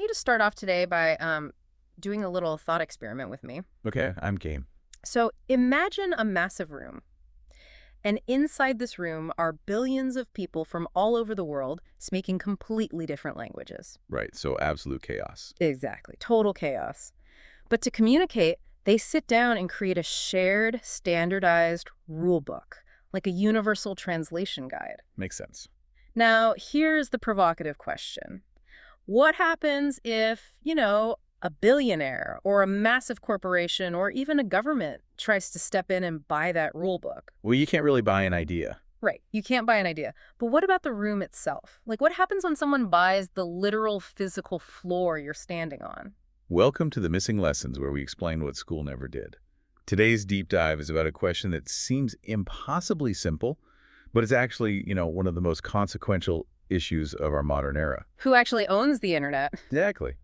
you to start off today by doing a little thought experiment with me. Okay, I'm game. So imagine a massive room, and inside this room are billions of people from all over the world speaking completely different languages. Right, so absolute chaos. Exactly. Total chaos. But to communicate, they sit down and create a shared, standardized rule book, like a universal translation guide. Makes sense. Now, here's the provocative question. What happens if, a billionaire or a massive corporation or even a government tries to step in and buy that rule book? Well, you can't really buy an idea. Right, you can't buy an idea. But what about the room itself? Like, what happens when someone buys the literal physical floor you're standing on? Welcome to the Missing Lessons, where we explain what school never did. Today's deep dive is about a question that seems impossibly simple, but it's actually, one of the most consequential issues of our modern era. Who actually owns the internet? Exactly.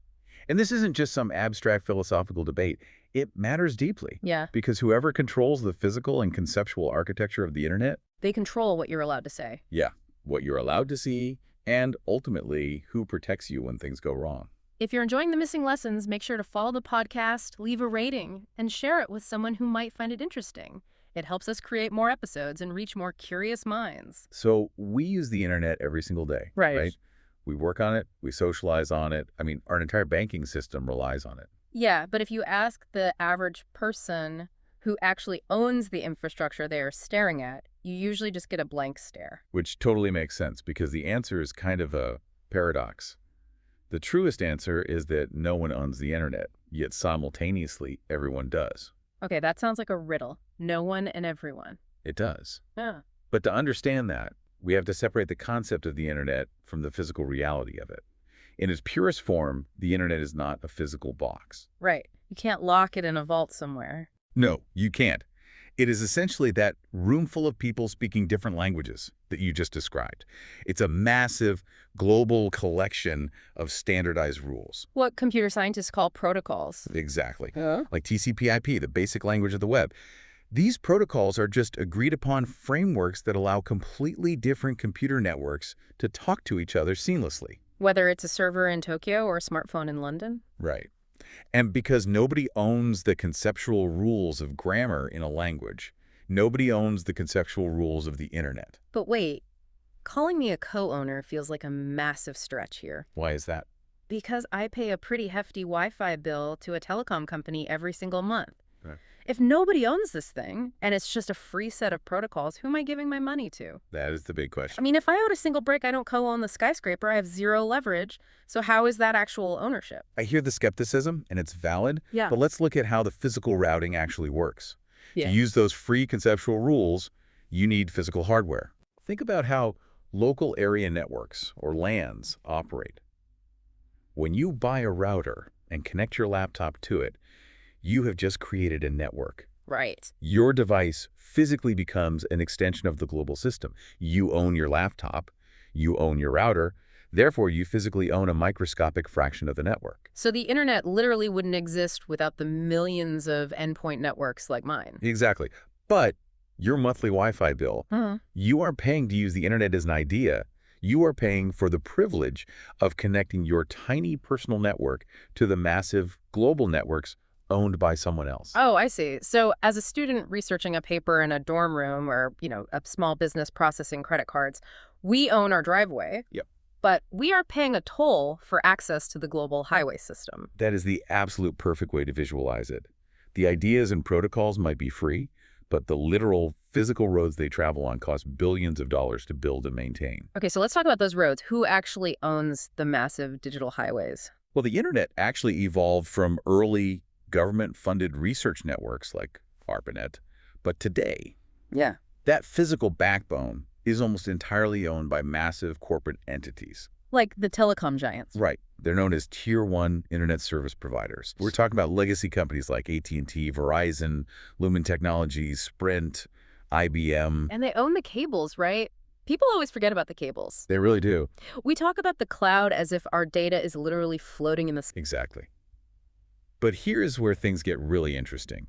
And this isn't just some abstract philosophical debate. It matters deeply. Yeah. Because whoever controls the physical and conceptual architecture of the internet, They control what you're allowed to say. yeah, what you're allowed to see, and ultimately, who protects you when things go wrong. If you're enjoying the Missing Lessons, make sure to follow the podcast, leave a rating, and share it with someone who might find it interesting. It helps us create more episodes and reach more curious minds. So we use the internet every single day, Right. We work on it, we socialize on it. I mean, our entire banking system relies on it. Yeah, but if you ask the average person who actually owns the infrastructure they are staring at, you usually just get a blank stare. Which totally makes sense because the answer is kind of a paradox. The truest answer is that no one owns the internet, yet simultaneously everyone does. Okay, that sounds like a riddle. No one and everyone. It does. Yeah. But to understand that, we have to separate the concept of the internet from the physical reality of it. In its purest form, the internet is not a physical box. Right. You can't lock it in a vault somewhere. No, you can't. It is essentially that room full of people speaking different languages that you just described. It's a massive global collection of standardized rules. What computer scientists call protocols. Exactly. Huh? Like TCP/IP, the basic language of the web. These protocols are just agreed upon frameworks that allow completely different computer networks to talk to each other seamlessly. Whether it's a server in Tokyo or a smartphone in London. Right. And because nobody owns the conceptual rules of grammar in a language, nobody owns the conceptual rules of the internet. But wait, calling me a co-owner feels like a massive stretch here. Why is that? Because I pay a pretty hefty Wi-Fi bill to a telecom company every single month. Right. If nobody owns this thing, and it's just a free set of protocols, who am I giving my money to? That is the big question. I mean, if I own a single brick, I don't co-own the skyscraper. I have zero leverage. So how is that actual ownership? I hear the skepticism, and it's valid, Yeah. but let's look at how the physical routing actually works. Yeah. To use those free conceptual rules, you need physical hardware. Think about how local area networks, or LANs, operate. When you buy a router and connect your laptop to it, you have just created a network. Right. Your device physically becomes an extension of the global system. You own your laptop, you own your router, therefore you physically own a microscopic fraction of the network. So the internet literally wouldn't exist without the millions of endpoint networks like mine. Exactly. But your monthly Wi-Fi bill, you are paying to use the internet as an idea. You are paying for the privilege of connecting your tiny personal network to the massive global networks owned by someone else. Oh, I see. So as a student researching a paper in a dorm room or, a small business processing credit cards, we own our driveway. Yep. But we are paying a toll for access to the global highway system. That is the absolute perfect way to visualize it. The ideas and protocols might be free, but the literal physical roads they travel on cost billions of dollars to build and maintain. Okay, so let's talk about those roads. Who actually owns the massive digital highways? Well, the internet actually evolved from early government-funded research networks like ARPANET, but today, Yeah. that physical backbone is almost entirely owned by massive corporate entities. Like the telecom giants. Right. They're known as Tier 1 internet service providers. We're talking about legacy companies like AT&T, Verizon, Lumen Technologies, Sprint, IBM. And they own the cables, right? People always forget about the cables. They really do. We talk about the cloud as if our data is literally floating in the sky. Exactly. But here's where things get really interesting.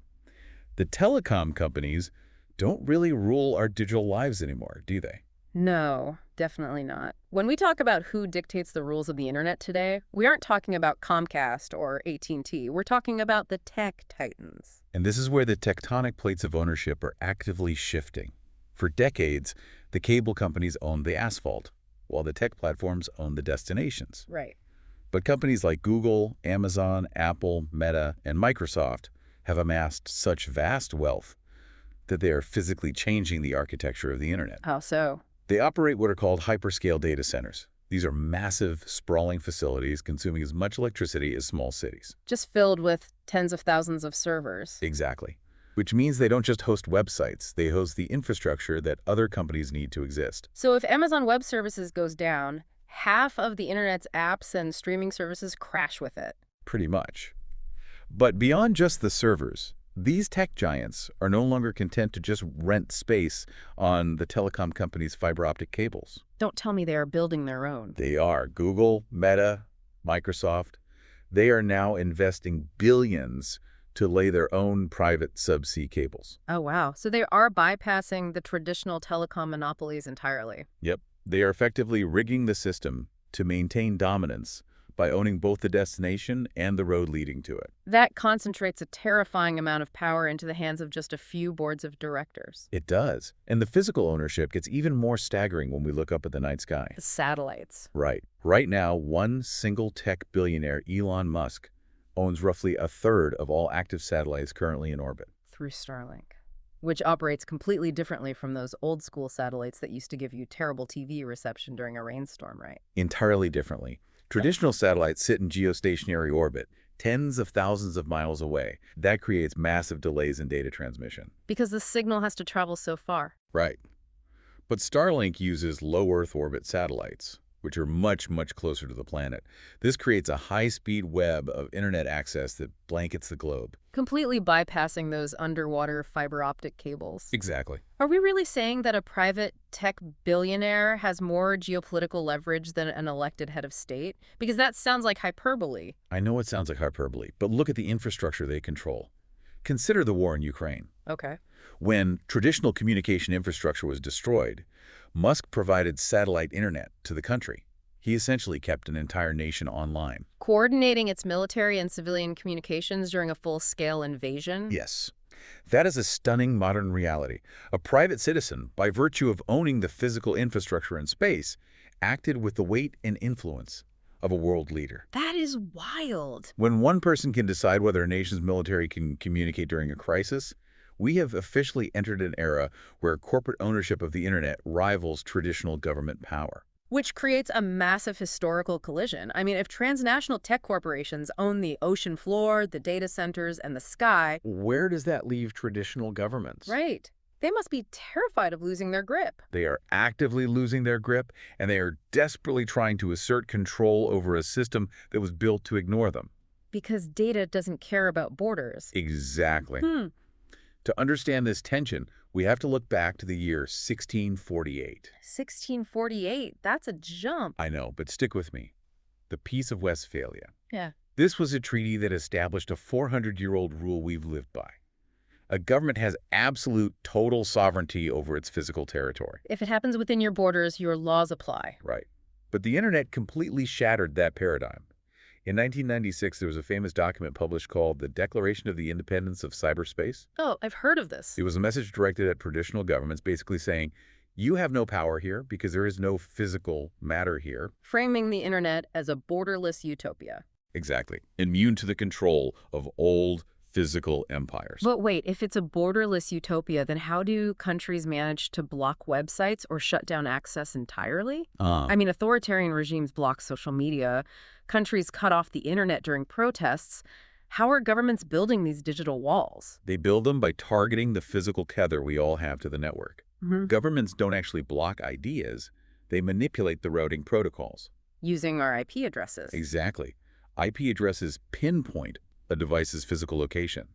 The telecom companies don't really rule our digital lives anymore, do they? No, definitely not. When we talk about who dictates the rules of the internet today, we aren't talking about Comcast or AT&T. We're talking about the tech titans. And this is where the tectonic plates of ownership are actively shifting. For decades, the cable companies owned the asphalt, while the tech platforms owned the destinations. Right. But companies like Google, Amazon, Apple, Meta, and Microsoft have amassed such vast wealth that they are physically changing the architecture of the internet. How so? They operate what are called hyperscale data centers. These are massive, sprawling facilities consuming as much electricity as small cities. Just filled with tens of thousands of servers. Exactly. Which means they don't just host websites, they host the infrastructure that other companies need to exist. So if Amazon Web Services goes down, half of the internet's apps and streaming services crash with it. Pretty much. But beyond just the servers, these tech giants are no longer content to just rent space on the telecom company's fiber optic cables. Don't tell me they are building their own. They are. Google, Meta, Microsoft. They are now investing billions to lay their own private subsea cables. Oh, wow. So they are bypassing the traditional telecom monopolies entirely. Yep. They are effectively rigging the system to maintain dominance by owning both the destination and the road leading to it. That concentrates a terrifying amount of power into the hands of just a few boards of directors. It does. And the physical ownership gets even more staggering when we look up at the night sky. The satellites. Right. Right now, one single tech billionaire, Elon Musk, owns roughly a third of all active satellites currently in orbit. Through Starlink, which operates completely differently from those old-school satellites that used to give you terrible TV reception during a rainstorm, right? Entirely differently. Traditional satellites sit in geostationary orbit, tens of thousands of miles away. That creates massive delays in data transmission. Because the signal has to travel so far. Right. But Starlink uses low Earth orbit satellites, which are much, much closer to the planet. This creates a high-speed web of internet access that blankets the globe. Completely bypassing those underwater fiber optic cables. Exactly. Are we really saying that a private tech billionaire has more geopolitical leverage than an elected head of state? Because that sounds like hyperbole. I know it sounds like hyperbole, but look at the infrastructure they control. Consider the war in Ukraine. Okay. When traditional communication infrastructure was destroyed, Musk provided satellite internet to the country. He essentially kept an entire nation online. Coordinating its military and civilian communications during a full-scale invasion? Yes. That is a stunning modern reality. A private citizen, by virtue of owning the physical infrastructure in space, acted with the weight and influence of a world leader. That is wild. When one person can decide whether a nation's military can communicate during a crisis, we have officially entered an era where corporate ownership of the internet rivals traditional government power. Which creates a massive historical collision. I mean, if transnational tech corporations own the ocean floor, the data centers, and the sky... Where does that leave traditional governments? Right. They must be terrified of losing their grip. They are actively losing their grip, and they are desperately trying to assert control over a system that was built to ignore them. Because data doesn't care about borders. Exactly. To understand this tension, we have to look back to the year 1648. 1648? That's a jump. I know, but stick with me. The Peace of Westphalia. Yeah. This was a treaty that established a 400-year-old rule we've lived by. A government has absolute total sovereignty over its physical territory. If it happens within your borders, your laws apply. Right. But the internet completely shattered that paradigm. In 1996, there was a famous document published called the Declaration of the Independence of Cyberspace. Oh, I've heard of this. It was a message directed at traditional governments, basically saying, you have no power here because there is no physical matter here. Framing the internet as a borderless utopia. Exactly. Immune to the control of old physical empires. But wait, if it's a borderless utopia, then how do countries manage to block websites or shut down access entirely? I mean, authoritarian regimes block social media. Countries cut off the internet during protests. How are governments building these digital walls? They build them by targeting the physical tether we all have to the network. Governments don't actually block ideas. They manipulate the routing protocols. Using our IP addresses. Exactly. IP addresses pinpoint a device's physical location.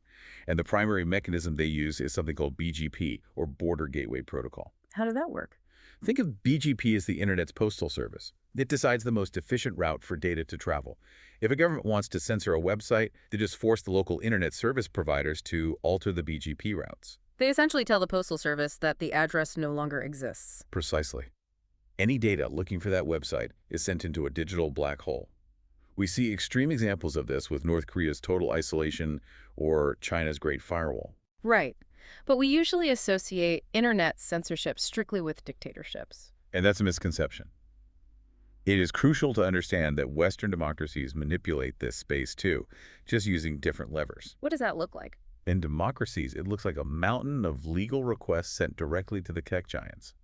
And the primary mechanism they use is something called BGP, or Border Gateway Protocol. How did that work? Think of BGP as the Internet's postal service. It decides the most efficient route for data to travel. If a government wants to censor a website, they just force the local internet service providers to alter the BGP routes. They essentially tell the Postal Service that the address no longer exists. Precisely. Any data looking for that website is sent into a digital black hole. We see extreme examples of this with North Korea's total isolation or China's Great Firewall. Right. But we usually associate internet censorship strictly with dictatorships. And that's a misconception. It is crucial to understand that Western democracies manipulate this space too, just using different levers. What does that look like? In democracies, it looks like a mountain of legal requests sent directly to the tech giants.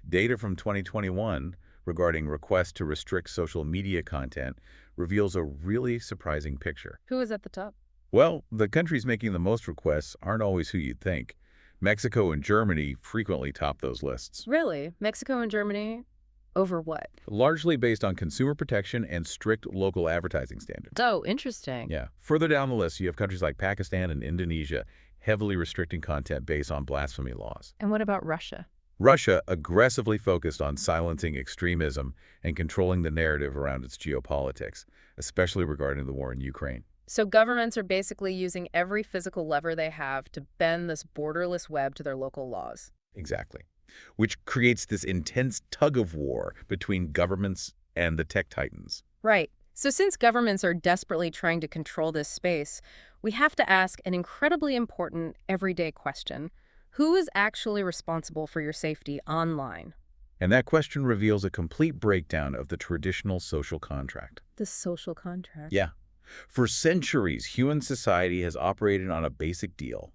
Data from 2021 regarding requests to restrict social media content reveals a really surprising picture. Who is at the top? Well, the countries making the most requests aren't always who you'd think. Mexico and Germany frequently top those lists. Really? Mexico and Germany? Over what? Largely based on consumer protection and strict local advertising standards. Oh, interesting. Yeah. Further down the list, you have countries like Pakistan and Indonesia heavily restricting content based on blasphemy laws. And what about Russia? Russia aggressively focused on silencing extremism and controlling the narrative around its geopolitics, especially regarding the war in Ukraine. So governments are basically using every physical lever they have to bend this borderless web to their local laws. Exactly. Which creates this intense tug-of-war between governments and the tech titans. Right. So since governments are desperately trying to control this space, we have to ask an incredibly important everyday question. Who is actually responsible for your safety online? And that question reveals a complete breakdown of the traditional social contract. The social contract? Yeah. For centuries, human society has operated on a basic deal.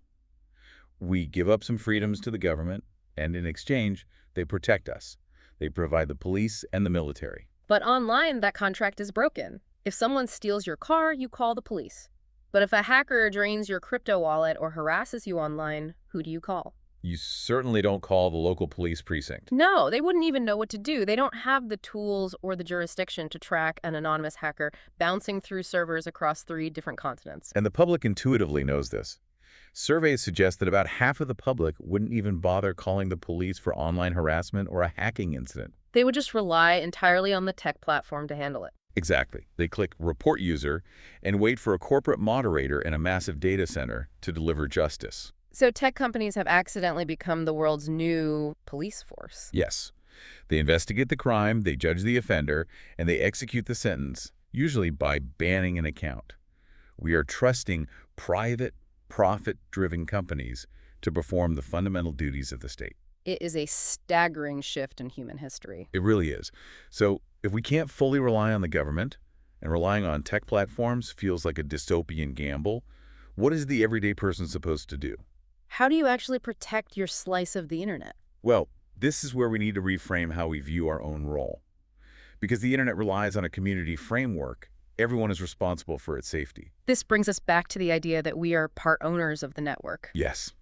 We give up some freedoms to the government, and in exchange, they protect us. They provide the police and the military. But online, that contract is broken. If someone steals your car, you call the police. But if a hacker drains your crypto wallet or harasses you online, who do you call? You certainly don't call the local police precinct. No, they wouldn't even know what to do. They don't have the tools or the jurisdiction to track an anonymous hacker bouncing through servers across 3 different continents. And the public intuitively knows this. Surveys suggest that about half of the public wouldn't even bother calling the police for online harassment or a hacking incident. They would just rely entirely on the tech platform to handle it. Exactly. They click Report User and wait for a corporate moderator in a massive data center to deliver justice. So tech companies have accidentally become the world's new police force. Yes. They investigate the crime, they judge the offender, and they execute the sentence, usually by banning an account. We are trusting private, profit-driven companies to perform the fundamental duties of the state. It is a staggering shift in human history. It really is. So if we can't fully rely on the government, and relying on tech platforms feels like a dystopian gamble, what is the everyday person supposed to do? How do you actually protect your slice of the internet? Well, this is where we need to reframe how we view our own role. Because the internet relies on a community framework, everyone is responsible for its safety. This brings us back to the idea that we are part owners of the network. Yes.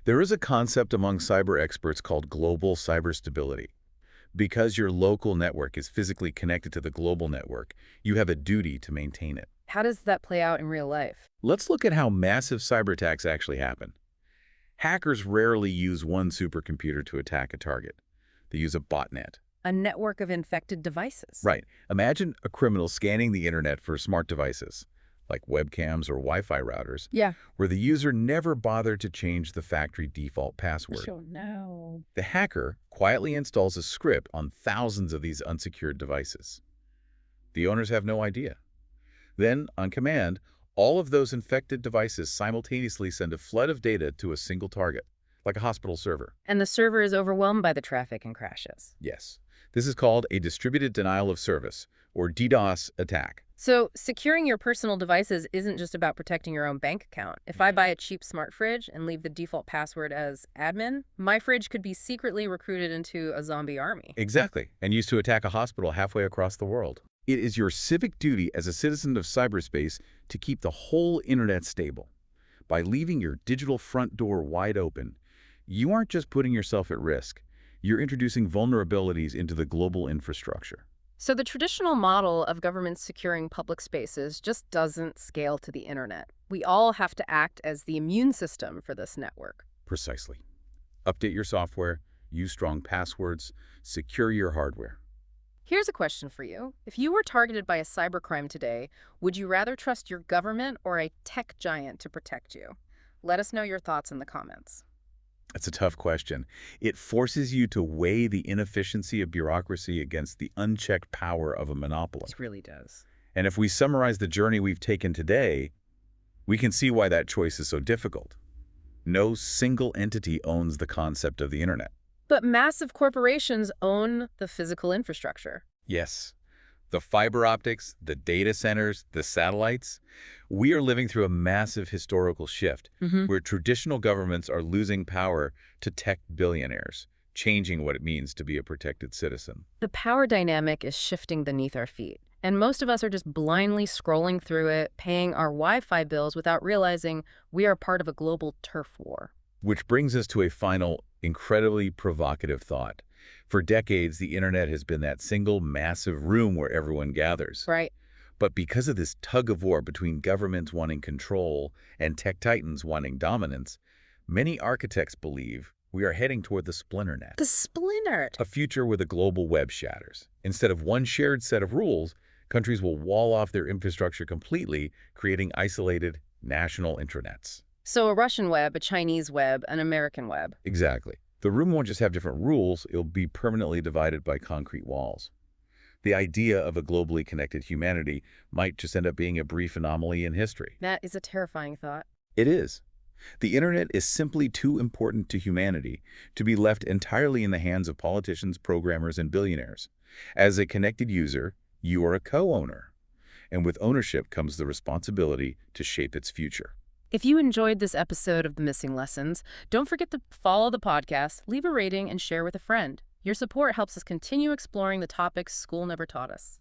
There is a concept among cyber experts called global cyber stability. Because your local network is physically connected to the global network, you have a duty to maintain it. How does that play out in real life? Let's look at how massive cyber attacks actually happen. Hackers rarely use one supercomputer to attack a target. They use a botnet. A network of infected devices. Right. Imagine a criminal scanning the internet for smart devices, like webcams or Wi-Fi routers, Yeah. where the user never bothered to change the factory default password. Sure, no. The hacker quietly installs a script on thousands of these unsecured devices. The owners have no idea. Then, on command, all of those infected devices simultaneously send a flood of data to a single target, like a hospital server. And the server is overwhelmed by the traffic and crashes. Yes. This is called a distributed denial of service, or DDoS attack. So securing your personal devices isn't just about protecting your own bank account. If I buy a cheap smart fridge and leave the default password as admin, my fridge could be secretly recruited into a zombie army. Exactly, and used to attack a hospital halfway across the world. It is your civic duty as a citizen of cyberspace to keep the whole internet stable. By leaving your digital front door wide open, you aren't just putting yourself at risk, you're introducing vulnerabilities into the global infrastructure. So the traditional model of governments securing public spaces just doesn't scale to the internet. We all have to act as the immune system for this network. Precisely. Update your software, use strong passwords, secure your hardware. Here's a question for you. If you were targeted by a cybercrime today, would you rather trust your government or a tech giant to protect you? Let us know your thoughts in the comments. That's a tough question. It forces you to weigh the inefficiency of bureaucracy against the unchecked power of a monopoly. It really does. And if we summarize the journey we've taken today, we can see why that choice is so difficult. No single entity owns the concept of the internet. But massive corporations own the physical infrastructure. Yes, the fiber optics, the data centers, the satellites, we are living through a massive historical shift Hmm. where traditional governments are losing power to tech billionaires, changing what it means to be a protected citizen. The power dynamic is shifting beneath our feet, and most of us are just blindly scrolling through it, paying our Wi-Fi bills without realizing we are part of a global turf war. Which brings us to a final, incredibly provocative thought. For decades, the internet has been that single massive room where everyone gathers. Right. But because of this tug of war between governments wanting control and tech titans wanting dominance, many architects believe we are heading toward the splinter net, The splinter. a future where the global web shatters. Instead of one shared set of rules, countries will wall off their infrastructure completely, creating isolated national intranets. So a Russian web, a Chinese web, an American web. Exactly. The room won't just have different rules, it'll be permanently divided by concrete walls. The idea of a globally connected humanity might just end up being a brief anomaly in history. That is a terrifying thought. It is. The internet is simply too important to humanity to be left entirely in the hands of politicians, programmers, and billionaires. As a connected user, you are a co-owner. And with ownership comes the responsibility to shape its future. If you enjoyed this episode of The Missing Lessons, don't forget to follow the podcast, leave a rating, and share with a friend. Your support helps us continue exploring the topics school never taught us.